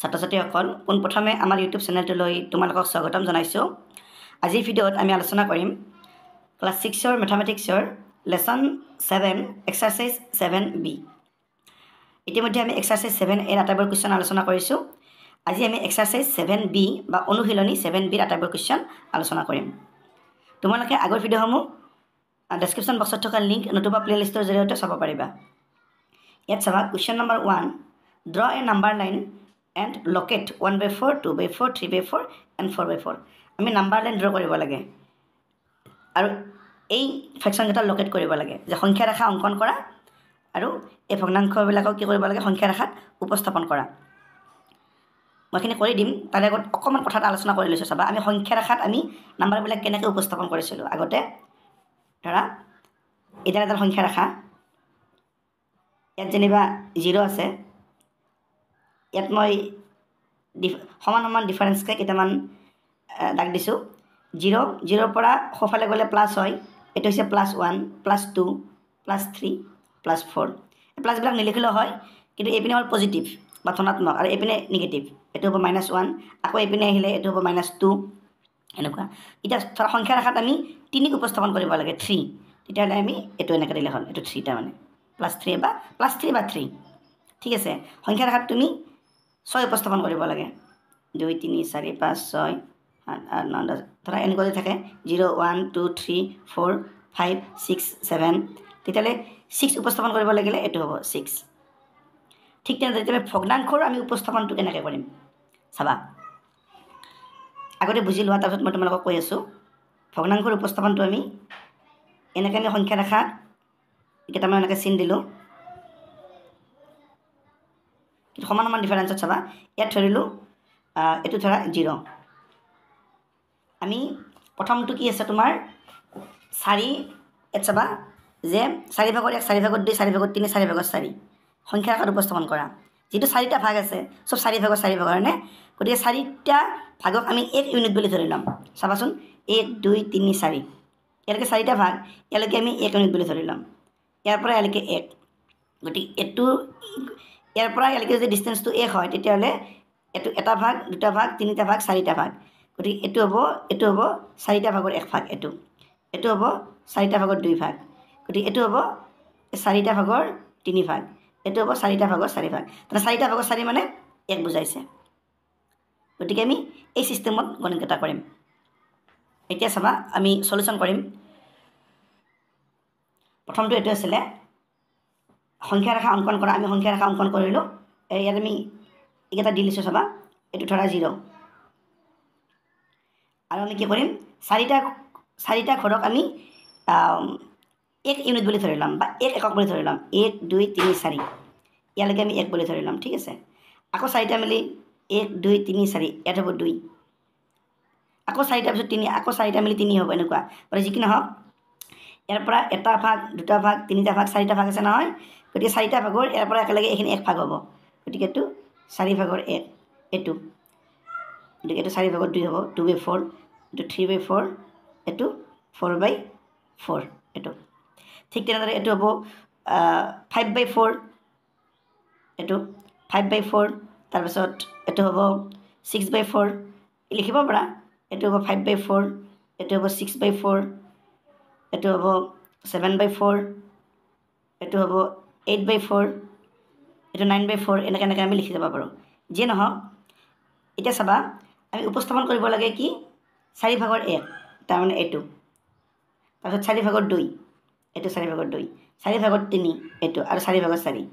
ছাত্ৰ ছাত্ৰীসকল পোনপ্ৰথমে আমাৰ ইউটিউব চেনেলটোলৈ তোমালোকক স্বাগতম জনাইছোঁ। আজিৰ ভিডিঅ'ত আমি আলোচনা কৰিম ক্লাছ 6ৰ মেথামেটিক্সৰ লেছন 7 এক্সাৰচাইজ 7B। ইতিমধ্যে আমি এক্সাৰচাইজ 7A আটাইবোৰ কুৱেশ্যন আলোচনা কৰিছোঁ। আজি আমি এক্সাৰচাইজ 7B বা অনুশীলনী 7Bৰ আটাইবোৰ কুৱেশ্যন আলোচনা কৰিম। তোমালোকে আগৰ ভিডিঅ'সমূহ ডেছক্ৰিপশ্যন বক্সত থকা লিংক নতুবা প্লেলিষ্টৰ জৰিয়তে চাব পাৰিবা। ইয়াত চাবা question number 1, draw A number line and locate 1/4, 2/4, 3/4 and 4/4। আমি নাম্বাৰ লাইন ড্ৰ কৰিব লাগে আৰু এই ফ্ৰেকশ্যনকেইটা লোকেট কৰিব লাগে যে সংখ্যা ৰেখা অংকন কৰা আৰু এই ভগ্নাংশবিলাকক কি কৰিব লাগে সংখ্যা ৰেখাত উপস্থাপন কৰা। মই এইখিনি কৰি দিম, তাৰে আগত অকণমান কথা এটা আলোচনা কৰি লৈছোঁ। চাবা আমি সংখ্যা ৰেখাত আমি নাম্বাৰবিলাক কেনেকৈ উপস্থাপন কৰিছিলোঁ। আগতে ধৰা এতিয়া এটা সংখ্যা ৰেখা, ইয়াত যেনিবা 0 আছে, ইয়াত মই সমান সমান ডিফাৰেঞ্চকৈ কেইটামান দাগ দিছোঁ। 0ৰ পৰা সোঁফালে গ'লে প্লাছ হয়, এইটো হৈছে +1, +2, +3, +4। এই প্লাছবিলাক নিলিখিলেও হয়, কিন্তু এইপিনে হ'ল পজিটিভ বা ধনাত্মক আৰু এইপিনে নিগেটিভ। এইটো হ'ব -1, আকৌ এইপিনে আহিলে এইটো হ'ব -2, এনেকুৱা। এতিয়া ধৰা সংখ্যা ৰেখাত আমি 3ক উপস্থাপন কৰিব লাগে, 3, তেতিয়াহ'লে আমি এইটো এনেকৈ দিলে হ'ল, এইটো 3 তাৰমানে +3 বা +3/3। ঠিক আছে, সংখ্যা ৰেখাত তুমি 6 উপস্থাপন কৰিব লাগে, 2, 3, 4, 5, 6, 7, 8, 9, 10। ধৰা এনেকুৱা যদি থাকে 0, 1, 2, 3, 4, 5, 6, 7, তেতিয়াহ'লে 6 উপস্থাপন কৰিব লাগিলে এইটো হ'ব 6। ঠিক তেনেদৰে এতিয়া ভগ্নাংশৰ আমি উপস্থাপনটো কেনেকৈ কৰিম চাবা। আগতে বুজি লোৱা, তাৰপিছত মই তোমালোকক কৈ আছোঁ। ভগ্নাংশৰ উপস্থাপনটো আমি এনেকৈ আমি সংখ্যা ৰেখা কেইটামান এনেকৈ চিন দিলোঁ, সমান সমান ডিফাৰেঞ্চত চাবা। ইয়াত ধৰিলোঁ এইটো ধৰা 0। আমি প্ৰথমটো কি আছে তোমাৰ 4, ইয়াত চাবা যে 4/1, 4/2, 4/3, 4/4 সংখ্যা ৰেখাত উপস্থাপন কৰা। যিটো 4টা ভাগ আছে, চব 4/4 হয়নে? গতিকে 4টা ভাগক আমি 1 ইউনিট বুলি ধৰি ল'ম। চাবাচোন 1, 2, 3, 4, ইয়ালৈকে 4টা ভাগ, ইয়ালৈকে আমি 1 ইউনিট বুলি ধৰি ল'ম। ইয়াৰ পৰা ইয়ালৈকে 1, গতিকে এইটো ইয়াৰ পৰা ইয়ালৈকে যদি ডিষ্টেঞ্চটো 1 হয়, তেতিয়াহ'লে এইটো 1টা ভাগ, 2টা ভাগ, 3টা ভাগ, 4টা ভাগ। গতিকে এইটো হ'ব 4টা ভাগৰ 1 ভাগ, এইটো হ'ব 4টা ভাগৰ 2 ভাগ। গতিকে এইটো হ'ব 4টা ভাগৰ 3 ভাগ, এইটো হ'ব 4টা ভাগৰ 4 ভাগ। তাৰমানে 4টা ভাগৰ 4 মানে 1 বুজাইছে। গতিকে আমি এই ছিষ্টেমত গণিতকেইটা কৰিম। এতিয়া চাবা আমি চলিউশ্যন কৰিম। প্ৰথমটো এইটো আছিলে সংখ্যা ৰেখা অংকন কৰা। আমি সংখ্যা ৰেখা অংকন কৰিলোঁ, ইয়াত আমি এইকেইটা দি লৈছোঁ। চাবা এইটো ধৰা 0, আৰু আমি কি কৰিম 4টা ঘৰক আমি 1 ইউনিট বুলি ধৰি ল'ম বা 1 একক বুলি ধৰি ল'ম। 1, 2, 3, 4, ইয়ালৈকে আমি 1 বুলি ধৰি ল'ম। ঠিক আছে, আকৌ 4টা মিলি 1, 2, 3, 4, ইয়াত হ'ব 2, আকৌ 4টাৰ পিছত 3, আকৌ 4টা মিলি 3 হ'ব, এনেকুৱা। গতিকে যি কি নহওক ইয়াৰ পৰা 1টা ভাগ, 2টা ভাগ, 3টা ভাগ, 4টা ভাগ আছে নহয়। গতিকে 4টা ভাগৰ ইয়াৰ পৰা একেলগে এইখিনি 1 ভাগ হ'ব। গতিকে এইটো 4/1, এইটো গতিকে এইটো 4/2 হ'ব, 2/4, এইটো 3/4, এইটো 4/4, এইটো। ঠিক তেনেদৰে এইটো হ'ব 5/4, এইটো 5/4, তাৰপিছত এইটো হ'ব 6/4, লিখিব পাৰা। এইটো হ'ব 5/4, এইটো হ'ব 6/4, এইটো হ'ব 7/4, এইটো হ'ব 8/4, এইটো 9/4, এনেকৈ আমি লিখি যাব পাৰোঁ। যিয়ে নহওক, এতিয়া চাবা আমি উপস্থাপন কৰিব লাগে কি 4/1, তাৰমানে এইটো, তাৰপিছত 4/2, এইটো 4/2, 4/3, এইটো, আৰু 4/4,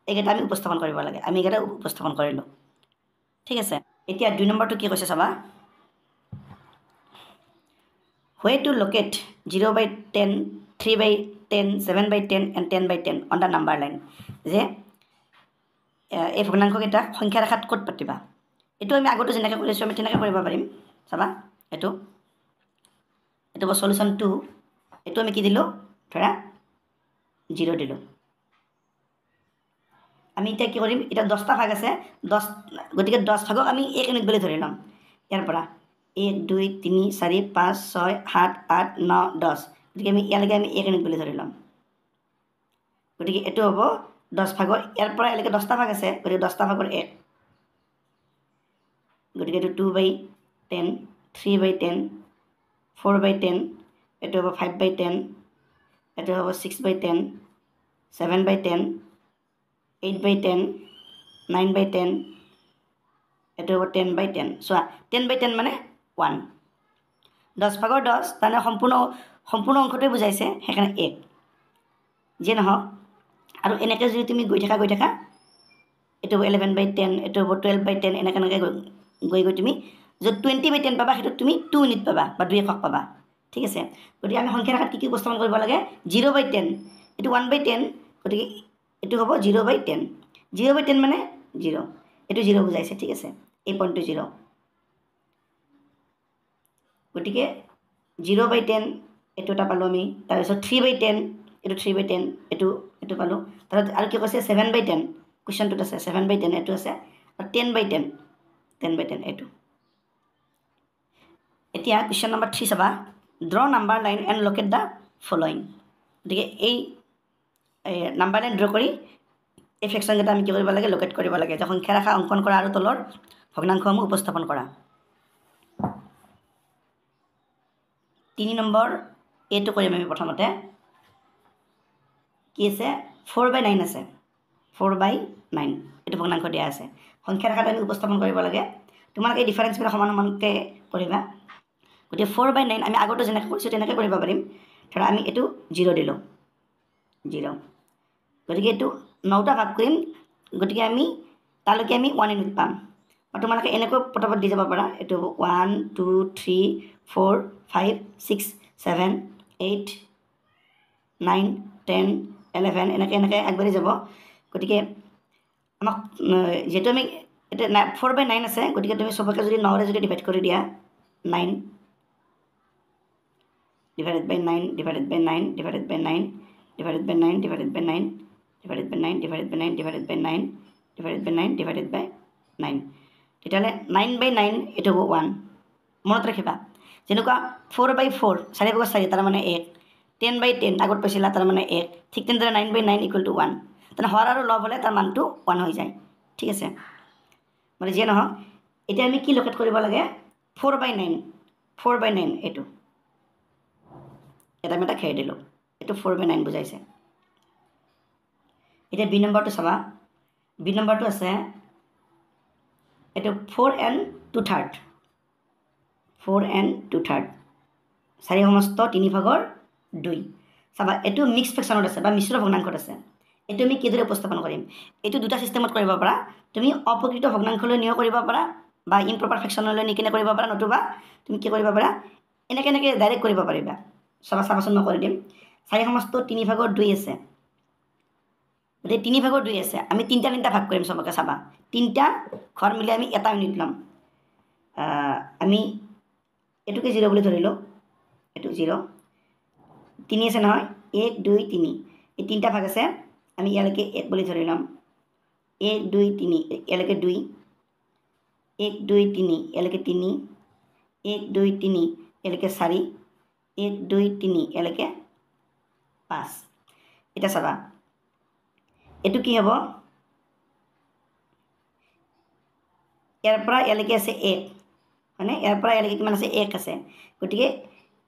এইকেইটা আমি উপস্থাপন কৰিব লাগে। আমি এইকেইটা উপস্থাপন কৰিলোঁ। ঠিক আছে, এতিয়া 2 নম্বৰটো কি কৈছে চাবা। way to locate 0/10, 3/10, 7/10 and 10/10 on the number line। যে এই ভগ্নাংশকেইটা সংখ্যা ৰেখাত ক'ত পাতিবা। এইটো আমি আগতে যেনেকৈ কৰিছোঁ আমি তেনেকৈ কৰিব পাৰিম। চাবা এইটো হ'ব চলিউশ্যন 2। এইটো আমি কি দিলোঁ ধৰা 0 দিলোঁ। আমি এতিয়া কি কৰিম, এতিয়া 10টা ভাগ আছে, 10, গতিকে 10 ভাগক আমি 1 ইউনিট বুলি ধৰি ল'ম। ইয়াৰ পৰা 1, 2, 3, 4, 5, 6, 7, 8, 9, 10, গতিকে আমি ইয়ালৈকে আমি 1 ইউনিট বুলি ধৰি ল'ম। গতিকে এইটো হ'ব 10 ভাগৰ, ইয়াৰ পৰা ইয়ালৈকে 10টা ভাগ আছে, গতিকে 10টা ভাগৰ 1, গতিকে এইটো 2/10 3/10 4/10 এইটো হ'ব 5/10 এইটো হ'ব 6/10 7/10 8/10 9/10 এইটো হ'ব 10/10 চোৱা 10/10 মানে 1 10 ভাগৰ 10 তাৰমানে সম্পূৰ্ণ অংশটোৱে বুজাইছে সেইকাৰণে 1 যিয়ে নহওক আৰু এনেকৈ যদি তুমি গৈ থাকা এইটো হ'ব 11/10 এইটো হ'ব 12/10 এনেকৈ গৈ তুমি য'ত 20/10 পাবা সেইটোত তুমি 2 ইউনিট পাবা বা 2 একক পাবা ঠিক আছে গতিকে আমি সংখ্যা ৰেখাত কি উপস্থাপন কৰিব লাগে 0/10 এইটো 1/10 গতিকে এইটো হ'ব 0/10 0/10 মানে 0 এইটো 0 বুজাইছে ঠিক আছে এই পইণ্টটো 0 গতিকে 0/10 এইটো এটা পালোঁ আমি তাৰপিছত 3/10 এইটো 3/10 এইটো পালোঁ তাৰপিছত আৰু কি কৈছে 7/10 কুৱেশ্যনটোত আছে 7/10 এইটো আছে আৰু 10/10 এইটো এতিয়া কুৱেশ্যন নম্বৰ 3 চাবা draw number line and locate the following গতিকে এই নাম্বাৰ লাইন ড্ৰ কৰি এই ফ্ৰেকশ্যনকেইটা আমি কি কৰিব লাগে লোকেট কৰিব লাগে যে সংখ্যা ৰেখা অংকন কৰা আৰু তলৰ ভগ্নাংশসমূহ উপস্থাপন কৰা 3 নম্বৰ এইটো কৰিম আমি প্ৰথমতে কি আছে 4/9 আছে 4/9 এইটো ভগ্নাংশ দিয়া আছে সংখ্যা ৰেখাত আমি উপস্থাপন কৰিব লাগে তোমালোকে এই ডিফাৰেঞ্চবিলাক সমানকৈ কৰিবা গতিকে 4/9 আমি আগতে যেনেকৈ কৰিছোঁ তেনেকৈ কৰিব পাৰিম ধৰা আমি এইটো 0 দিলোঁ 0 গতিকে এইটো 9টা ভাগ কৰিম গতিকে আমি তালৈকে আমি 1 ইউনিট পাম আৰু তোমালোকে এনেকৈ পটাপট দি যাব পাৰা এইটো 1 2 3 4 5 6 7 8 9 10 11 এনেকৈ আগবাঢ়ি যাব গতিকে আমাক যিহেতু আমি এতিয়া 4/9 আছে গতিকে তুমি চবকে যদি 9ৰে যদি ডিভাইড কৰি দিয়া 9 divided by 9 divided by 9 divided by 9 divided by 9 divided by 9 divided by 9 divided by 9 divided by 9 divided by 9 divided by 9 তেতিয়াহ'লে 9/9 এইটো হ'ব 1 মনত ৰাখিবা যেনেকুৱা 4/4 4/4 তাৰ মানে 1 10/10 আগত পাইছিলা তাৰ মানে 1 ঠিক তেনেদৰে 9/9 ইকুৱেল টু 1 তেনে হৰ আৰু লব হ'লে তাৰ মানটো 1 হৈ যায় ঠিক আছে মানে যিয়ে নহওক এতিয়া আমি কি লোকেট কৰিব লাগে 4/9 এইটো এটা আমি এটা খেৰি দিলোঁ এইটো 4/9 বুজাইছে এতিয়া বি নম্বৰটো চাবা বি নম্বৰটো আছে এইটো 4n2/3 4n2/3 4 সমস্ত 3/2 চাবা এইটো মিক্স ফ্ৰেকশ্যনত আছে বা মিশ্ৰ ভগ্নাংশত আছে এইটো আমি কিদৰে উপস্থাপন কৰিম এইটো দুটা চিষ্টেমত কৰিব পাৰা তুমি অপ্ৰকৃত ভগ্নাংশলৈ নিও কৰিব পাৰা বা ইম্প্ৰপাৰ ফ্ৰেকশ্যনলৈ নি কিনে কৰিব পাৰা নতুবা তুমি কি কৰিব পাৰা এনেকৈ ডাইৰেক্ট কৰিব পাৰিবা চাবাচোন মই কৰি দিম 4 সমস্ত 3/2 আছে গতিকে 3/2 আছে আমি 3টা ভাগ কৰিম চবকে চাবা 3টা ঘৰ মিলি আমি এটা ইউনিট ল'ম আমি এইটোকে 0 বুলি ধৰিলোঁ এইটো 0 3 আছে নহয় 1 2 3 এই 3টা ভাগ আছে আমি ইয়ালৈকে 1 বুলি ধৰি ল'ম 1 2 3 ইয়ালৈকে 2 1 2 3 ইয়ালৈকে 3 1 2 3 ইয়ালৈকে 4 1 2 3 ইয়ালৈকে 5 এতিয়া চাবা এইটো কি হ'ব ইয়াৰ পৰা ইয়ালৈকে আছে 1 হয়নে ইয়াৰ পৰা ইয়ালৈকে কিমান আছে 1 আছে গতিকে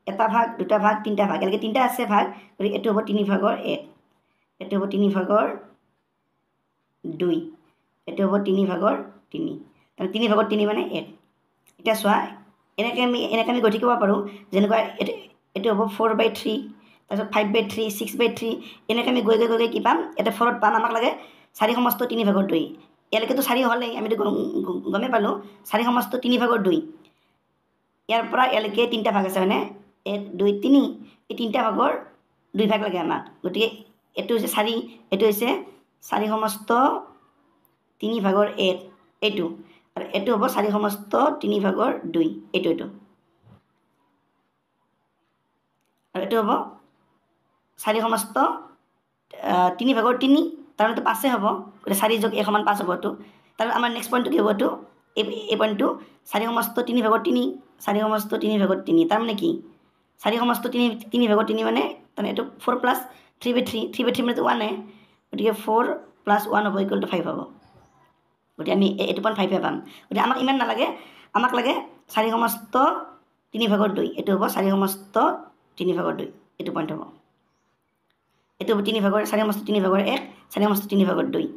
এটা ভাগ দুটা ভাগ তিনিটা ভাগ ইয়ালৈকে 3টা আছে ভাগ গতিকে এইটো হ'ব 3/1 এইটো হ'ব 3/2 এইটো হ'ব 3/3 তাৰমানে 3/3 মানে 1 এতিয়া চোৱা এনেকৈ আমি গৈ থাকিব পাৰোঁ যেনেকুৱা এইটো হ'ব 4/3 তাৰপিছত 5/3 6/3 এনেকৈ আমি গৈ কি পাম ইয়াতে 4ত পাম আমাক লাগে 4 সমস্ত 3/2 ইয়ালৈকেতো 4 হ'লেই আমিতো গমেই পালোঁ 4 সমস্ত 3/2 ইয়াৰ পৰা ইয়ালৈকে 3টা ভাগ আছে হয়নে 1 2 3 এই 3টা ভাগৰ 2 ভাগ লাগে আমাক গতিকে এইটো হৈছে 4 এইটো হৈছে 4 সমস্ত 3/1 এইটো আৰু এইটো হ'ব 4 সমস্ত 3/2 এইটো আৰু এইটো হ'ব 4 সমস্ত 3/3 তাৰমানে 5 হ'ব গতিকে 4 যোগ 1 = 5 হ'ব এইটো তাৰপিছত আমাৰ নেক্সট পইণ্টটো কি হ'ব এইটো এই পইণ্টটো 4 সমস্ত 3/3 4 সমস্ত 3/3 তাৰমানে কি 4 সমস্ত 3/3 মানে তাৰমানে এইটো 4 + 3/3 মানে 1 গতিকে 4 + 1 হ'ব = 5 হ'ব গতিকে আমি এইটো 5 পাম গতিকে আমাক ইমান নালাগে আমাক লাগে 4 সমস্ত 3/2 এইটো হ'ব 4 সমস্ত 3/2 এইটো পইণ্ট হ'ব এইটো 4 সমস্ত 3/1 4 সমস্ত 3/2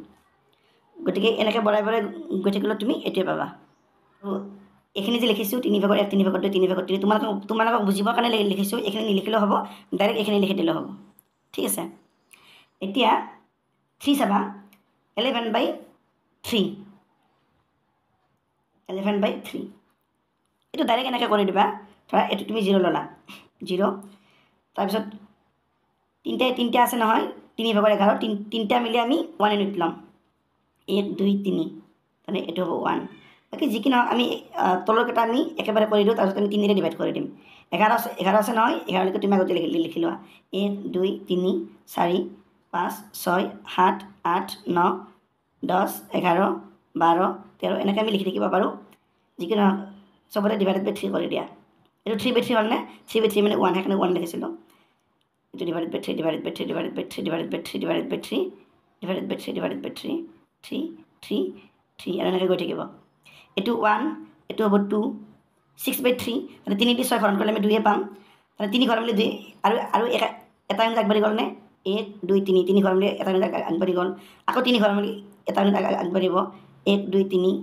গতিকে এনেকৈ বঢ়াই বঢ়াই গৈ থাকিলে তুমি এইটোৱে পাবা এইখিনি যে লিখিছোঁ 3/1 3/2 3/3 তোমালোকক বুজিবৰ কাৰণে লিখিছোঁ এইখিনি নিলিখিলেও হ'ব ডাইৰেক্ট এইখিনি লিখি দিলেও হ'ব ঠিক আছে এতিয়া 3 চাবা 11/3 11/3 এইটো ডাইৰেক্ট এনেকৈ কৰি দিবা ধৰা এইটো তুমি 0 ল'লা 0 তাৰপিছত তিনিটা আছে নহয় 3/11 তিনিটা মিলি আমি 1 ইউনিট ল'ম 1 2 3 মানে এইটো হ'ব 1 বাকী যি কি নহওক আমি তলৰকেইটা আমি একেবাৰে কৰি দিওঁ তাৰপিছত আমি 3 ডিভাইড কৰি দিম 11 আছে নহয় 11লৈকে তুমি আগতে লিখি লোৱা 1 2 3 4 5 6 7 8 9 10 11 12 13 এনেকৈ আমি লিখি থাকিব পাৰোঁ যি কি নহওক চবতে /3 কৰি দিয়া এইটো 3/3 হ'লনে 3/3 মানে 1 সেইকাৰণে 1 লিখিছিলোঁ এইটো /3 আৰু এনেকৈ গৈ থাকিব এইটো 1 এইটো হ'ব 2 6/3 মানে 3 দি 6 হৰণ কৰিলে আমি 2 পাম মানে 3 ঘৰ মিলি 2 আৰু এটা ইউনিট আগবাঢ়ি গ'লনে 1 2 3 ঘৰ মিলি এটা ইউনিট আগবাঢ়ি গ'ল আকৌ 3 ঘৰ মিলি এটা ইউনিট আগবাঢ়িব 1 2 3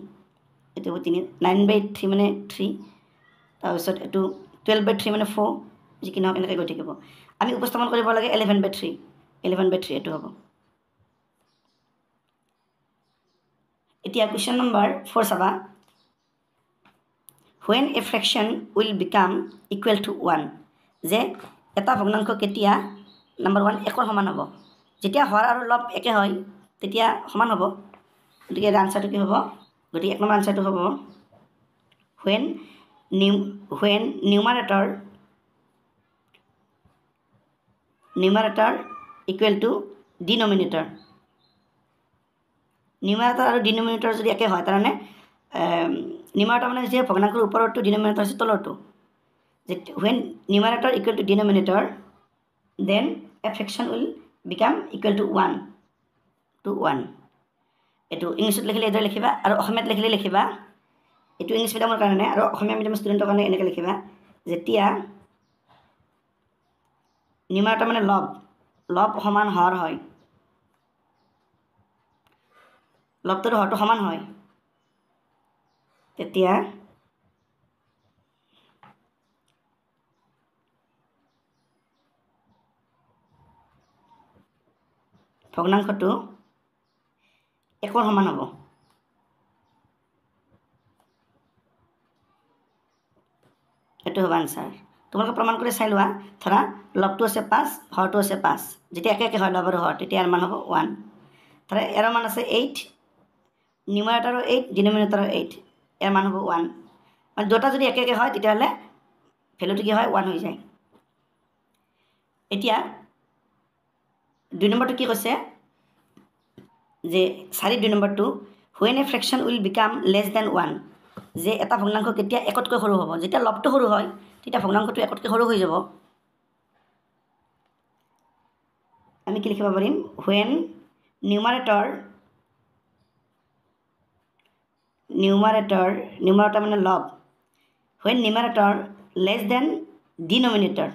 এইটো হ'ব 3 9/3 মানে 3 তাৰপিছত এইটো 12/3 মানে 4 যি কি নহওক এনেকৈ গৈ থাকিব আমি উপস্থাপন কৰিব লাগে 11/3 এইটো হ'ব এতিয়া কুৱেশ্যন নম্বৰ 4 চাবা when a fraction will become equal to 1 যে এটা ভগ্নাংশ কেতিয়া নম্বৰ 1 1ৰ সমান হ'ব যেতিয়া হৰ আৰু লব একে হয় তেতিয়া সমান হ'ব গতিকে আনসাৰটো কি হ'ব গতিকে 1 নম্বৰ আনসাৰটো হ'ব when numerator equal to denominator নিউমাৰেটৰ আৰু ডিনমিনেটৰ যদি একে হয় তাৰমানে নিউমাৰেটৰ মানে যে ভগ্নাংকৰ ওপৰৰটো ডিনমিনেটৰ হৈছে তলৰটো যে when numerator equal to denominator then a fraction will become equal to 1 এইটো ইংলিছত লিখিলে এইদৰে লিখিবা আৰু অসমীয়াত লিখিলে লিখিবা এইটো ইংলিছ মিডিয়ামৰ কাৰণে আৰু অসমীয়া মিডিয়ামৰ ষ্টুডেণ্টৰ কাৰণে এনেকৈ লিখিবা যেতিয়া নিউমাৰেটৰ মানে লব সমান হৰ হয় লবটোৰ হৰটো সমান হয় তেতিয়া ভগ্নাংশটো 1ৰ সমান হ'ব এইটো হ'ব আনসাৰ তোমালোকে প্ৰমাণ কৰি চাই লোৱা ধৰা লবটো আছে 5 হৰটো আছে 5 যেতিয়া একে হয় লব আৰু হৰ তেতিয়া ইয়াৰ মান হ'ব 1 ধৰা ইয়াৰ মান আছে 8 নিউমাৰেটৰো 8 ডিনমিনেটৰো 8 ইয়াৰ মান হ'ব 1 মানে দুটা যদি একে হয় তেতিয়াহ'লে ভেলুটো কি হয় 1 হৈ যায় এতিয়া 2 নম্বৰটো কি কৈছে যে 2 নম্বৰটো when a fraction will become less than 1 যে এটা ভগ্নাংশ কেতিয়া 1তকৈ সৰু হ'ব যেতিয়া লবটো সৰু হয় তেতিয়া ভগ্নাংশটো 1তকৈ সৰু হৈ যাব আমি কি লিখিব পাৰিম when numerator মানে লব when numerator less than denominator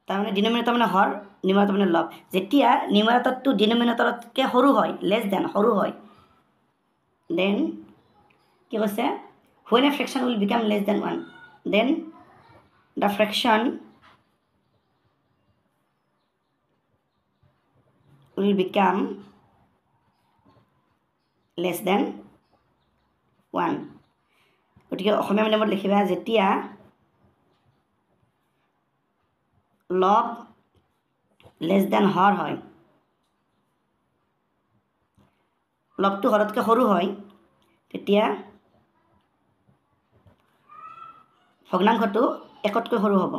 তাৰমানে ডিনমিনেটৰ মানে হৰ নিউমাৰেটৰ মানে লব যেতিয়া নিউমাৰেটৰটো ডিনমিনেটৰতকৈ সৰু হয় লেছ দেন সৰু হয় দেন কি কৈছে when a fraction will become less than 1 then the fraction will become less than 1 গতিকে অসমীয়া মিডিয়ামত লিখিবা যেতিয়া লব লেছ দেন হৰ হয় লবটো হৰতকৈ সৰু হয় তেতিয়া ভগ্নাংশটো 1তকৈ সৰু হ'ব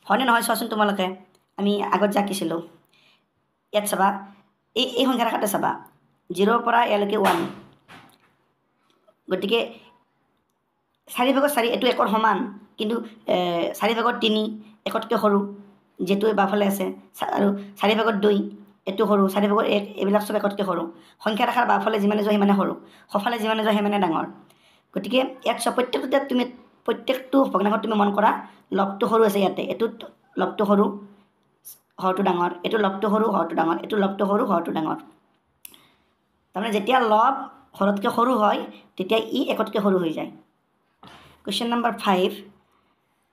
হয়নে নহয় চোৱাচোন তোমালোকে আমি আগত জাকিছিলোঁ ইয়াত চাবা এই সংখ্যাৰেখাতে চাবা 0ৰ পৰা ইয়ালৈকে 1 গতিকে 4/4 এইটো 1ৰ সমান কিন্তু 4/3 1তকৈ সৰু যেটো বাফালে আছে আৰু 4/2 এটো সৰু 4/1 এইবিলাক সব একতকে সৰু সংখ্যা ৰেখাৰ বাফালে যিমানে যায় সিমানে সৰু সফালে যিমানে যায় সিমানে ডাঙৰ গতিকে ইয়াত প্ৰত্যেকটো তুমি প্ৰত্যেকটো ভগ্নাংশত তুমি মন কৰা লবটো সৰু আছে ইয়াতে এটোত লবটো সৰু হৰটো ডাঙৰ এটো লবটো সৰু হৰটো ডাঙৰ এটো লবটো সৰু হৰটো ডাঙৰ তাৰমানে যেতিয়া লব হৰতকে সৰু হয় তেতিয়া ই একতকে সৰু হৈ যায় Question number 5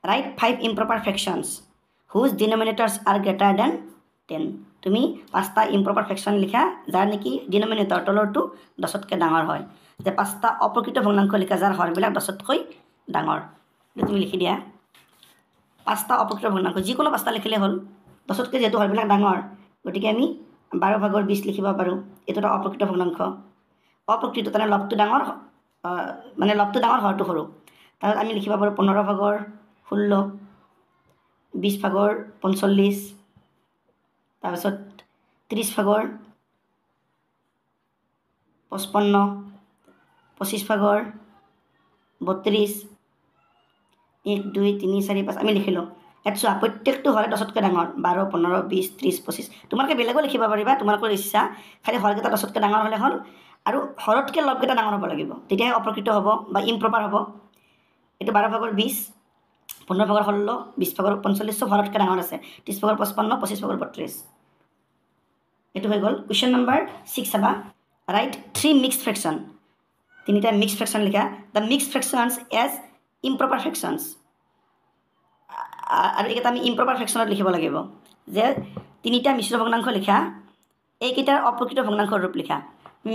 Write 5 improper fractions whose denominators are greater than 10 তুমি পাঁচটা improper fraction লিখা যাৰ নেকি denominator তলৰটো 10তকৈ ডাঙৰ হয় যে পাঁচটা অপ্ৰকৃত ভগ্নাংশ লিখা যাৰ হৰবিলাক 10তকৈ ডাঙৰ তুমি লিখি দিয়া পাঁচটা অপ্ৰকৃত ভগ্নাংশ যিকোনো পাঁচটা লিখিলে হ'ল 10তকৈ যেটো হৰবিলাক ডাঙৰ গতিকে আমি 12/20 লিখিব পাৰোঁ এটো এটা অপ্ৰকৃত ভগ্নাংশ অপ্ৰকৃত মানে লবটো ডাঙৰ মানে লবটো ডাঙৰ হৰটো সৰু তাত আমি লিখিব পাৰোঁ 15/16 20/45 তাৰপিছত 30/55 25/32 1 2 3 4 5 আমি লিখিলোঁ ইয়াত চোৱা প্ৰত্যেকটো হৰে 10তকৈ ডাঙৰ 12 15 20 30 25 তোমালোকে বেলেগো লিখিব পাৰিবা তোমালোকৰ ইচ্ছা খালি হৰকেইটা 10তকৈ ডাঙৰ হ'লে হ'ল আৰু হৰতকৈ লবকেইটা ডাঙৰ হ'ব লাগিব তেতিয়াহে অপ্ৰকৃত হ'ব বা ইম্প্ৰপাৰ হ'ব এটো 12/20 15/16 20/45 সব হৰতকৈ ডাঙৰ আছে 30/55 25/32 এটো হৈ গ'ল কোৱেশ্চন নম্বৰ 6 চাবা ৰাইট 3 মিক্সড ফ্ৰেকশন তিনিটা মিক্সড ফ্ৰেকশন লিখা দ্য মিক্সড ফ্ৰেকশনস এজ ইম্প্ৰপাৰ ফ্ৰেকশনস আৰু এইকেইটা আমি ইম্প্ৰপাৰ ফ্ৰেকশনত লিখিব লাগিব যে তিনিটা মিশ্ৰ ভগ্নাংশ লিখা এইকেইটাৰ অপ্ৰকৃত ভগ্নাংশৰ ৰূপ লিখা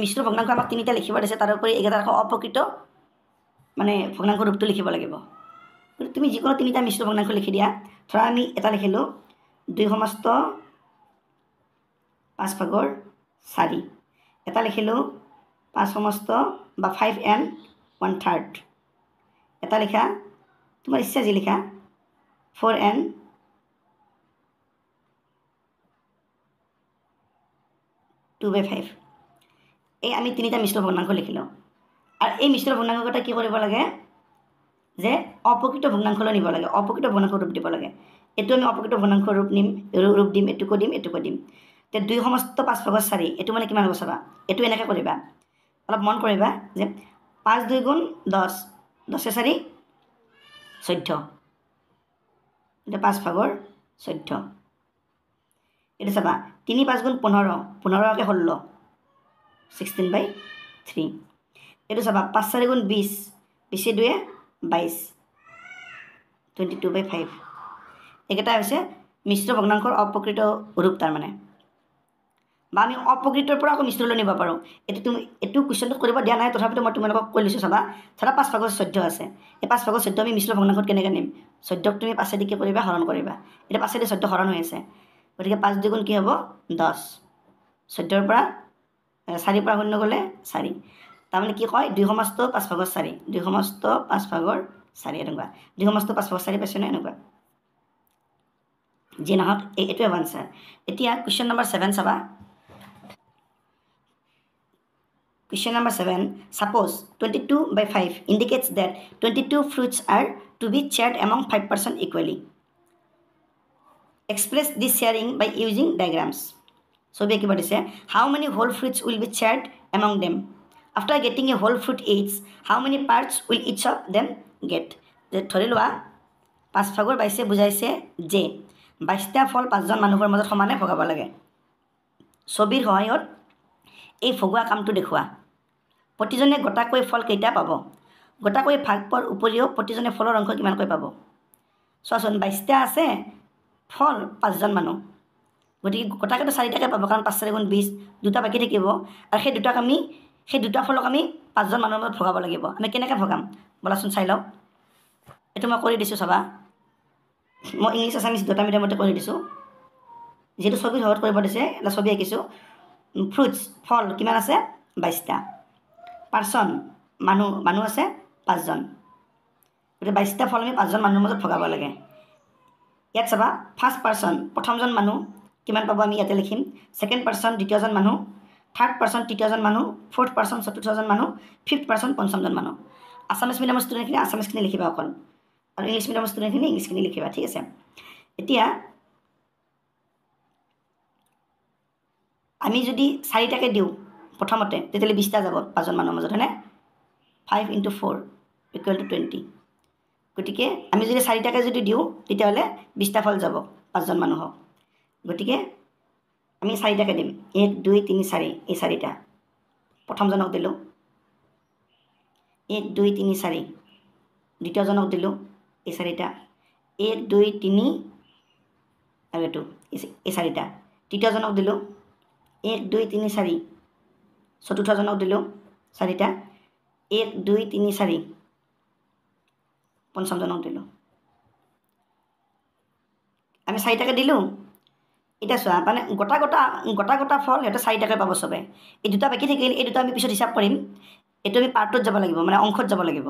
মিশ্ৰ ভগ্নাংশ আমাক তিনিটা লিখিব দিছে তাৰ উপৰি এইকেইটাৰ অপ্ৰকৃত মানে ভগ্নাংশ ৰূপটো লিখিব লাগিব তুমি যিকোনো তিনিটা মিশ্ৰ ভগ্নাংশ লিখি দিয়া ধৰা আমি এটা লিখিলোঁ 2/5/4 এটা লিখিলোঁ 5 বা 5n1/3 এটা লিখা তোমাৰ ইচ্ছা যি লিখা 4n2/5 এই আমি তিনিটা মিশ্ৰ ভগ্নাংশ লিখিলোঁ আৰু এই মিশ্ৰ ভগ্নাংশকেইটা কি কৰিব লাগে যে অপ্ৰকৃত ভগ্নাংশলৈ নিব লাগে অপ্ৰকৃত ভগ্নাংশ ৰূপ দিব লাগে এটো আমি অপ্ৰকৃত ভগ্নাংশ ৰূপ দিম এটুকো দিম তে 2/5/4 এটো মানে কিমান হ'ব চাবা এটো এনেকৈ কৰিবা অলপ মন কৰিবা যে 5 2 গুণ 10 10/4 14 এটা 5/14 এটা চাবা 3 5 গুণ 15 15কে 16 16/3 এটো চাবা 5 4 গুণ 20 20 2 22 22/5 একেটা হৈছে মিশ্ৰ ভগ্নাংশৰ অপ্ৰকৃত ৰূপ তাৰ মানে বা আমি অপ্ৰকৃতৰ পৰা আকৌ মিশ্ৰলৈ নিব পাৰোঁ এটো তুমি এটো কোৱেশ্চনটো কৰিব দিয়া নাই তথাপিতো মই তোমালোকক কৈ লৈছোঁ চাবা ধৰা 5/14 আছে এই 5/14 আমি মিশ্ৰ ভগ্নাংশত কেনেকৈ নিম 14ক তুমি 5 দি কি কৰিবা হৰণ কৰিবা এটা 5 দি 14 হৰণ হৈ আছে গতিকে 5 2 গুণ কি হ'ব 10 14ৰ পৰা 4 পৰা 0 গ'লে 4 তাৰমানে কি কয় 2/5/4 2/5/4 এনেকুৱা 2/5/4 পাইছে ন এনেকুৱা যি নহওক এইটোৱে আনসাৰ এতিয়া কোৱেশ্চন নম্বৰ 7 চাবা Question number 7. Suppose 22/5 indicates that 22 fruits are to be shared among 5 persons equally. Express this sharing by using diagrams. So, how many whole fruits will be shared among them? After getting a whole fruit each, how many parts will each of them get? ধৰি লোৱা 5/22 বুজাইছে যে 22টা ফল 5জন মানুহৰ মাজত সমানে ভগাব লাগে ছবিৰ সহায়ত এই ভগোৱা কামটো দেখুৱা প্ৰতিজনে গোটাকৈ ফল কেইটা পাব গোটাকৈ ভাগ পোৱাৰ উপৰিও প্ৰতিজনে ফলৰ অংশ কিমানকৈ পাব চোৱাচোন 22টা আছে ফল 5জন মানুহ গতিকে গোটাকেতো 4টাকে পাব কাৰণ 5 4 গুণ 20 দুটা বাকি থাকিব আৰু সেই দুটা ফলক আমি 5জন মানুহৰ মাজত ভগাব লাগিব আমি কেনেকৈ ভগাম বলাচোন চাই লওঁ এটো মই কৰি দিছোঁ চাবা মই ইংলিছ আছামিজ দুটা মিডিয়ামতে কৰি দিছোঁ যেটো ছবিৰ সহায়ত কৰিব দিছে এটা ছবি আঁকিছোঁ ফ্ৰুটছ ফল কিমান আছে 22টা পাৰ্সন মানুহ আছে 5জন গতিকে 22টা ফল আমি 5জন মানুহৰ মাজত ভগাব লাগে ইয়াত চাবা ফাৰ্ষ্ট পাৰ্সন প্ৰথমজন মানুহ কিমান পাব আমি ইয়াতে লিখিম সেকেন্ড পাৰ্সন দ্বিতীয়জন মানুহ থাৰ্ড পাৰ্সন তৃতীয়জন মানুহ ফোৰ্থ পাৰ্সন চতুৰ্থজন মানুহ ফিফথ পাৰ্সন পঞ্চমজন মানুহ আছামিজ মিডিয়ামৰ ষ্টুডেণ্টখিনি আছামিজখিনি লিখিবা অকল আৰু ইংলিছ মিডিয়ামৰ ষ্টুডেণ্টখিনি ইংলিছখিনি লিখিবা ঠিক আছে এতিয়া আমি যদি 4টাকে দিওঁ প্ৰথমতে তেতিয়াহ'লে 20টা যাব 5জন মানুহৰ মাজত হয়নে 5 × 4 = 20 গতিকে আমি যদি 4টাকে যদি দিওঁ তেতিয়াহ'লে 20টা ফল যাব 5জন মানুহক গতিকে আমি 4টাকে দিম 1 2 3 4 এই 4টা প্ৰথমজনক দিলোঁ 1 2 3 4 দ্বিতীয়জনক দিলোঁ এই 4টা 1 2 3 আৰু এইটো এই 4টা তৃতীয়জনক দিলোঁ 1 2 3 4 চতুৰ্থজনক দিলোঁ 4টা 1 2 3 4 পঞ্চমজনক দিলোঁ আমি 4টাকে দিলোঁ এটা চোৱা মানে গোটা ফল সিহঁতে 4টাকে পাব চবে এই দুটা বাকী থাকিল এই দুটা আমি পিছত হিচাপ কৰিম এইটো আমি পাৰ্টত যাব লাগিব মানে অংশত যাব লাগিব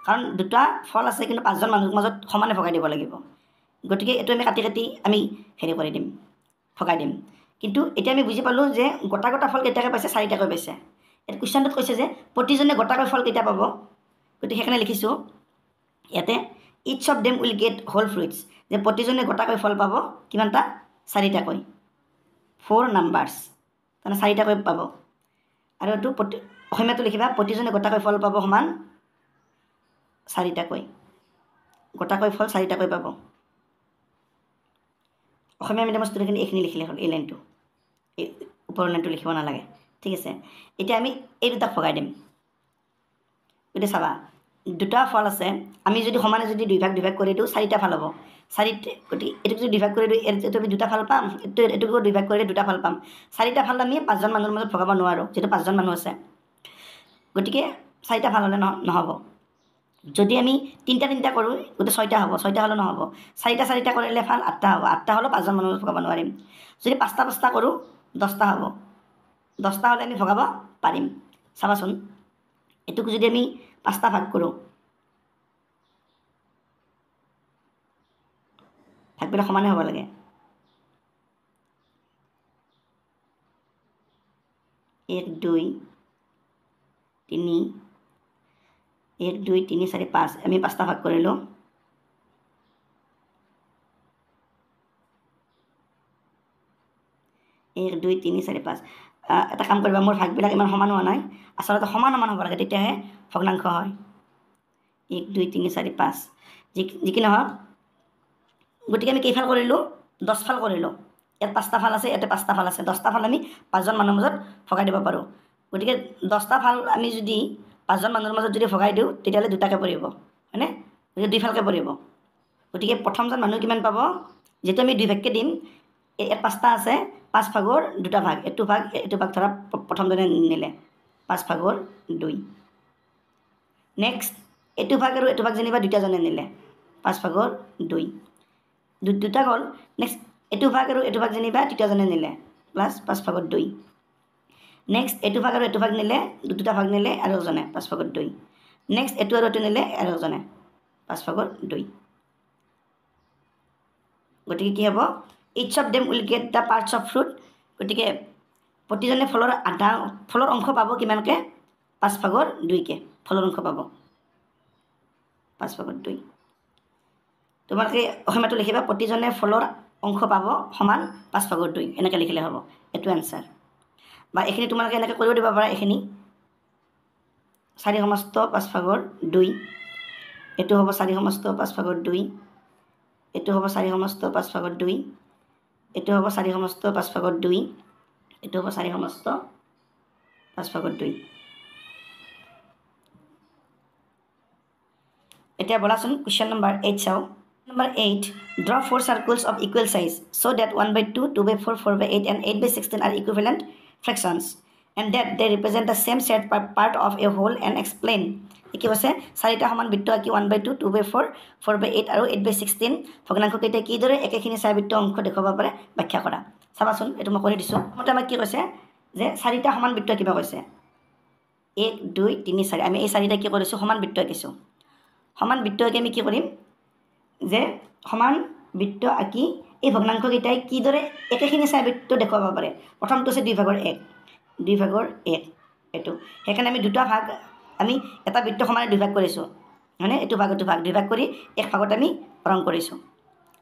কাৰণ দুটা ফল আছে কিন্তু 5জন মানুহৰ মাজত সমানে ভগাই দিব লাগিব গতিকে এইটো আমি কাটি আমি হেৰি কৰি দিম ভগাই দিম কিন্তু এতিয়া আমি বুজি পালোঁ যে গোটা ফল কেইটাকৈ পাইছে 4টাকৈ পাইছে এই কুৱেশ্যনটোত কৈছে যে প্ৰতিজনে গোটাকৈ ফল কেইটা পাব গতিকে সেইকাৰণে লিখিছোঁ ইয়াতে each of them will get whole fruits যে প্ৰতিজনে গোটাকৈ ফল পাব কিমানটা 4টাকৈ 4 নাম্বাৰছ তাৰমানে 4টাকৈ পাব আৰু এইটো অসমীয়াটো লিখিবা প্ৰতিজনে গোটাকৈ ফল পাব সমান 4টাকৈ গোটাকৈ ফল 4টাকৈ পাব অসমীয়া মিডিয়ামৰ ষ্টুডেণ্টখিনি এইখিনি লিখিলে হ'ল এই লাইনটো এই ওপৰৰ লাইনটো লিখিব নালাগে ঠিক আছে এতিয়া আমি এই দুটাক ভগাই দিম গতিকে চাবা দুটা ফল আছে আমি যদি সমানে যদি দুই ভাগ কৰি দিওঁ 4টা ফল হ'ব 4টা গতিকে এইটোক যদি দুই ভাগ কৰি দিওঁ এইটো আমি দুটা ফল পাম এইটোক দুই ভাগ কৰিলে দুটা ফল পাম 4টা ফল আমি 5জন মানুহৰ মাজত ভগাব নোৱাৰোঁ যিহেতু 5জন মানুহ আছে গতিকে 4টা ফল হ'লে নহ'ব যদি আমি 3টা কৰোঁ গোটেই 6টা হ'ব 6টা হ'লে নহ'ব 4টা কৰিলে ভাল 8টা হ'ব 8টা হ'লেও 5জন মানুহৰ মাজত ভগাব নোৱাৰিম যদি 5টা কৰোঁ 10টা হ'ব 10টা হ'লে আমি ভগাব পাৰিম চাবাচোন এইটোক যদি আমি 5টা ভাগ কৰোঁ ভাগবিলাক সমানে হ'ব লাগে 1 2 3 1 2 3 4 5 আমি 5টা ভাগ কৰিলোঁ 1 2 3 4 5 এটা কাম কৰিবা মোৰ ভাগবিলাক ইমান সমান হোৱা নাই আচলতে সমান হ'ব লাগে তেতিয়াহে ভগ্নাংশ হয় 1 2 3 4 5 যি কি নহওক গতিকে আমি কেইফাল কৰিলোঁ 10 ফাল কৰিলোঁ ইয়াত 5টা ফাল আছে ইয়াতে 5টা ফাল আছে 10টা ফাল আমি 5জন মানুহৰ মাজত ভগাই দিব পাৰোঁ গতিকে 10টা ফাল আমি যদি 5জন মানুহৰ মাজত যদি ভগাই দিওঁ তেতিয়াহ'লে দুটাকৈ পৰিব হয়নে গতিকে দুই ফালকৈ পৰিব গতিকে প্ৰথমজন মানুহ কিমান পাব যিহেতু আমি দুই ভাগকৈ দিম ইয়াত 5টা আছে 5 ভাগৰ 2টা ভাগ এইটো ভাগ ধৰা প্ৰথমজনে নিলে 5 ভাগৰ 2 নেক্সট এইটো ভাগ আৰু এইটো ভাগ যেনিবা দুটাজনে নিলে 5 ভাগৰ 2 দুটা গ'ল নেক্সট এইটো ভাগ আৰু এইটো ভাগ যেনিবা তৃতীয়জনে নিলে প্লাছ 5 ভাগৰ 2 নেক্সট এইটো ভাগ আৰু এইটো ভাগ নিলে দুটা ভাগ নিলে আৰু এজনে 5 ভাগৰ 2 নেক্সট এইটো আৰু এইটো নিলে আৰু এজনে 5 ভাগৰ 2 গতিকে কি হ'ব each of them will get the parts of fruit গতিকে প্ৰতিজনে ফলৰ অংশ পাব কিমানকৈ 5 ভাগৰ 2কৈ ফলৰ অংশ পাব 5 ভাগৰ 2 তোমালোকে অসমীয়াটো লিখিবা প্ৰতিজনে ফলৰ অংশ পাব সমান 5 ভাগৰ 2 এনেকৈ লিখিলে হ'ব এইটো এনচাৰ বা এইখিনি তোমালোকে এনেকৈ কৰিব দিব পাৰা এইখিনি 4 সমস্ত 5 ভাগৰ 2 এইটো হ'ব 4 সমস্ত 5 ভাগৰ 2 এইটো হ'ব 4 সমস্ত 5 ভাগৰ 2 এইটো হ'ব 4 সমস্ত 5 ভাগৰ 2 এইটো হ'ব 4 সমস্ত 5 ভাগৰ 2 এতিয়া বলাচোন কুৱেশ্যন নম্বৰ 8 চাওঁ Number 8. Draw 4 circles of equal size so that 1/2, 2/4, 4/8 and 8/16 are equivalent fractions and that they represent the same set part of a whole and explain. কি কৈছে 4টা সমান বৃত্ত আঁকি 1/2, 2/4, 4/8 আৰু 8/16 ভগ্নাংশ কেইটা কিদৰে একেখিনি চাৰিবৃত্ত অংশ দেখুৱাব পাৰে ব্যাখ্যা কৰা চাবাচোন এইটো মই কৰি দিছোঁ প্ৰথমতে আমাক কি কৈছে যে 4টা সমান বৃত্ত কিবা কৈছে 1 2 3 4 আমি এই 4টা কি কৰিছোঁ সমান বৃত্ত আঁকিছোঁ সমান বৃত্ত আঁকি আমি কি কৰিম যে সমান বৃত্ত আঁকি এই ভগ্নাংশকেইটাই কিদৰে একেখিনি চাৰিবৃত্ত দেখুৱাব পাৰে প্ৰথমটো হৈছে 2 ভাগৰ 1 এইটো সেইকাৰণে আমি দুটা ভাগ আমি এটা বৃত্ত সমানে 2 ভাগ কৰিছোঁ হয়নে এইটো ভাগ 2 ভাগ কৰি 1 ভাগত আমি ৰং কৰিছোঁ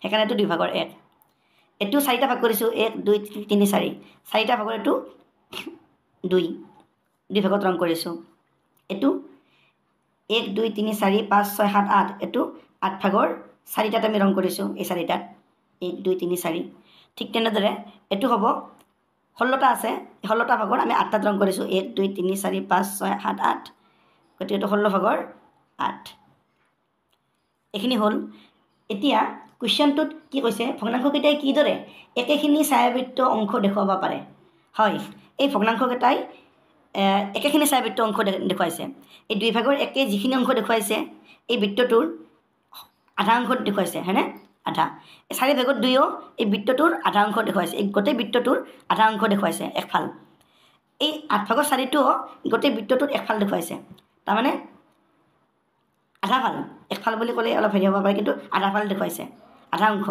সেইকাৰণে এইটো 2 ভাগৰ 1 এইটো 4টা ভাগ কৰিছোঁ 1 2 3 4 4টা ভাগৰ এইটো 2 ভাগত ৰং কৰিছোঁ এইটো 1 2 3 4 5 6 7 8 এইটো 8 ভাগৰ 4টাত আমি ৰং কৰিছোঁ এই 4টাত 1 2 3 4 ঠিক তেনেদৰে এইটো হ'ব 16টা আছে 16টা ভাগৰ আমি 8টাত ৰং কৰিছোঁ 1 2 3 4 5 6 7 8 গতিকে এইটো 16 ভাগৰ 8 এইখিনি হ'ল এতিয়া কুৱেশ্যনটোত কি কৈছে ভগ্নাংশকেইটাই কিদৰে একেখিনি ছায়াবৃত্ত অংশ দেখুৱাব পাৰে হয় এই ভগ্নাংশকেইটাই একেখিনি ছায়াবৃত্ত অংশ দেখুৱাইছে এই 2 ভাগৰ একে যিখিনি অংশ দেখুৱাইছে এই বৃত্তটোৰ আধা অংশ দেখুৱাইছে হয়নে আধা 4 ভাগৰ 2ও এই বৃত্তটোৰ আধা অংশ দেখুৱাইছে এই গোটেই বৃত্তটোৰ আধা অংশ দেখুৱাইছে একফাল এই 8 ভাগৰ 4টোও গোটেই বৃত্তটোৰ একফাল দেখুৱাইছে তাৰমানে আধা ফাল একফাল বুলি ক'লে অলপ হেৰি হ'ব পাৰে কিন্তু আধা ফাল দেখুৱাইছে আধা অংশ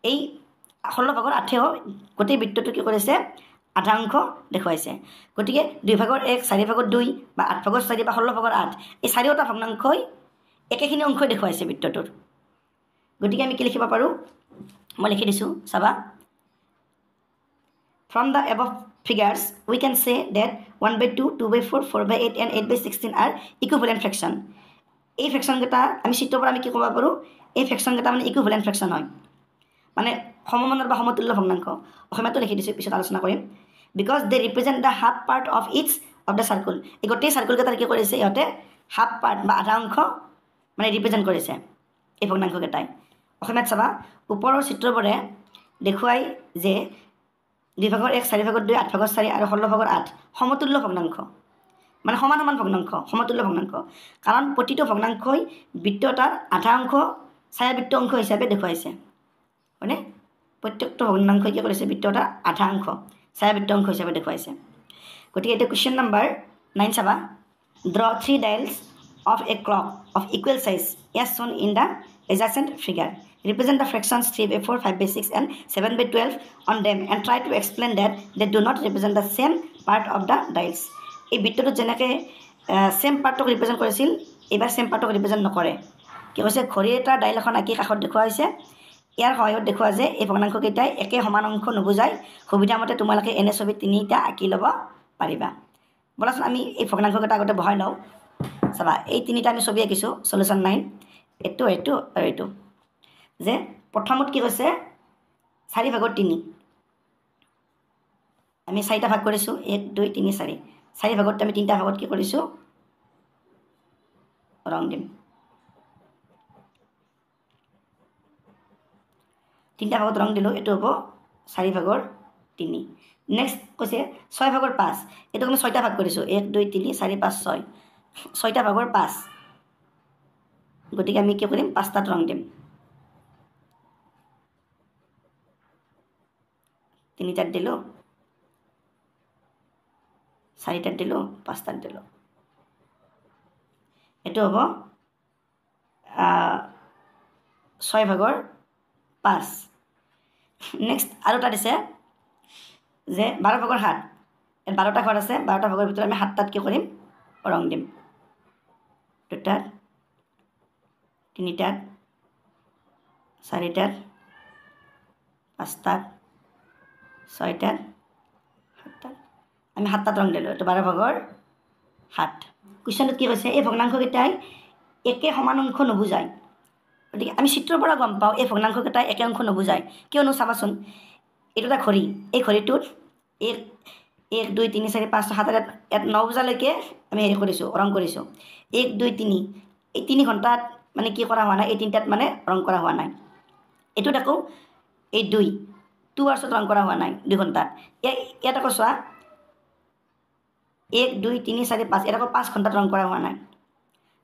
এই 16 ভাগৰ 8এও গোটেই বৃত্তটো কি কৰিছে আধা অংশ দেখুৱাইছে গতিকে 2 ভাগৰ 1 4 ভাগৰ 2 বা 8 ভাগৰ 4 বা 16 ভাগৰ 8 এই 4টা ভগ্নাংশই একেখিনি অংশই দেখুৱাইছে বৃত্তটোৰ গতিকে আমি কি লিখিব পাৰোঁ মই লিখি দিছোঁ চাবা From the above figures we can say that 1/2 2/4 4/8 and 8/16 are equivalent fraction এই ফ্ৰেকশ্যনকেইটা আমি চিত্ৰৰ পৰা আমি কি ক'ব পাৰোঁ এই ফ্ৰেকশ্যনকেইটা মানে ইকুইভেলেণ্ট ফ্ৰেকশ্যন হয় মানে সমমানৰ বা সমতুল্য ভগ্নাংশ অসমীয়াতো লিখি দিছোঁ পিছত আলোচনা কৰিম because they represent the half part of its of the circle এই গোটেই চাৰ্কুলকেইটাৰ কি কৰিছে ইহঁতে হাফ পাৰ্ট বা আধা অংশ মানে ৰিপ্ৰেজেণ্ট কৰিছে এই ভগ্নাংশকেইটাই অসমীয়াত চাবা ওপৰৰ চিত্ৰবোৰে দেখুৱাই যে 2 ভাগৰ 1 4 ভাগৰ 2 8 ভাগৰ 4 আৰু 16 ভাগৰ 8 সমতুল্য ভগ্নাংশ মানে সমান সমান ভগ্নাংশ সমতুল্য ভগ্নাংশ কাৰণ প্ৰতিটো ভগ্নাংশই বৃত্তটাৰ আধা অংশ ছায়াবৃত্ত অংশ হিচাপে দেখুৱাইছে হয়নে প্ৰত্যেকটো ভগ্নাংশই কি কৰিছে বৃত্তটাৰ আধা অংশ ছায়াবৃত্ত অংশ হিচাপে দেখুৱাইছে গতিকে এতিয়া কুৱেশ্যন নম্বৰ 9 চাবা draw 3 dials of a clock of equal size as shown in the adjacent figure represent the fractions 3/4 5/6 and 7/12 on them and try to explain that they do not represent the same part of the dials এই বৃত্তটোত যেনেকৈ same পাৰ্টক represent কৰিছিল এইবাৰ same পাৰ্টক represent নকৰে কি কৈছে ঘড়ী এটা ডাইল এখন আঁকি কাষত দেখুওৱা হৈছে ইয়াৰ সহায়ত দেখুওৱা যে এই ভগ্নাংশকেইটাই একে সমান অংশ নুবুজাই সুবিধামতে তোমালোকে এনে ছবি 3টা আঁকি ল'ব পাৰিবা বলাচোন আমি এই ভগ্নাংশকেইটা আগতে বহাই লওঁ চাবা এই 3টা আমি ছবি আঁকিছোঁ সলিউশ্যন 9 এইটো এইটো আৰু এইটো যে প্ৰথমত কি কৈছে 4 ভাগৰ 3 আমি 4টা ভাগ কৰিছোঁ 1 2 3 4 4 ভাগত আমি 3টা ভাগত কি কৰিছোঁ ৰং দিম 3টা ভাগত ৰং দিলোঁ এইটো হ'ব 4 ভাগৰ 3 নেক্সট কৈছে 6 ভাগৰ 5 এইটোক আমি 6টা ভাগ কৰিছোঁ 1 2 3 4 5 6 6টা ভাগৰ 5 গতিকে আমি কি কৰিম 5টাত ৰং দিম 3টাত দিলোঁ 4টাত দিলোঁ 5টাত দিলোঁ এইটো হ'ব 6 ভাগৰ 5 নেক্সট আৰু এটা দিছে যে 12 ভাগৰ 7 ইয়াত 12টা ঘৰ আছে 12টা ভাগৰ ভিতৰত আমি 7টাত কি কৰিম ৰং দিম 2টাত 3টাত 4টাত 5টাত 6টাত 7টাত আমি 7টাত ৰং দিলোঁ এইটো 12 ভাগৰ 7 কুৱেশ্যনটোত কি কৈছে এই ভগ্নাংশকেইটাই একে সমান অংশ নুবুজায় গতিকে আমি চিত্ৰৰ পৰা গম পাওঁ এই ভগ্নাংশকেইটাই একে অংশ নুবুজায় কিয়নো চাবাচোন এইটো এটা ঘড়ী এই ঘড়ীটোত 1 2 3 4 5 6 7 ইয়াত 9 বজালৈকে আমি হেৰি কৰিছোঁ ৰং কৰিছোঁ 1 2 3 এই 3 ঘণ্টাত মানে কি কৰা হোৱা নাই এই 3টাত মানে ৰং কৰা হোৱা নাই এইটোত আকৌ এই 2 আৱাৰ্ছত ৰং কৰা হোৱা নাই 2 ঘণ্টাত ইয়াত আকৌ চোৱা 1 2 3 4 5 ইয়াত আকৌ 5 ঘণ্টাত ৰং কৰা হোৱা নাই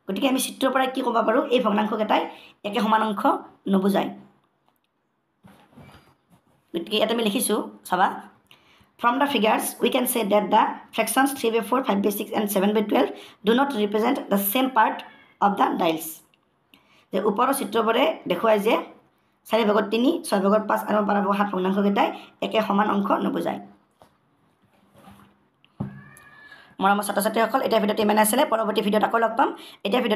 গতিকে আমি চিত্ৰৰ পৰা কি ক'ব পাৰোঁ এই ভগ্নাংশকেইটাই একে সমান অংশ নুবুজায় গতিকে ইয়াত আমি লিখিছোঁ চাবা From the figures we can say that the fractions 3/4 5/6 and 7/12 do not represent the same part of the dials যে ওপৰৰ চিত্ৰবোৰে দেখুৱাই যে 4 ভাগৰ 3 6 ভাগৰ 5 আৰু 12 ভাগৰ 7 ভগ্নাংশকেইটাই একে সমান অংশ নুবুজায় মৰমৰ ছাত্ৰ ছাত্ৰীসকল এটা ভিডিঅ'টো ইমানে আছিলে পৰৱৰ্তী ভিডিঅ'ত আকৌ লগ পাম এটা ভিডিঅ'টো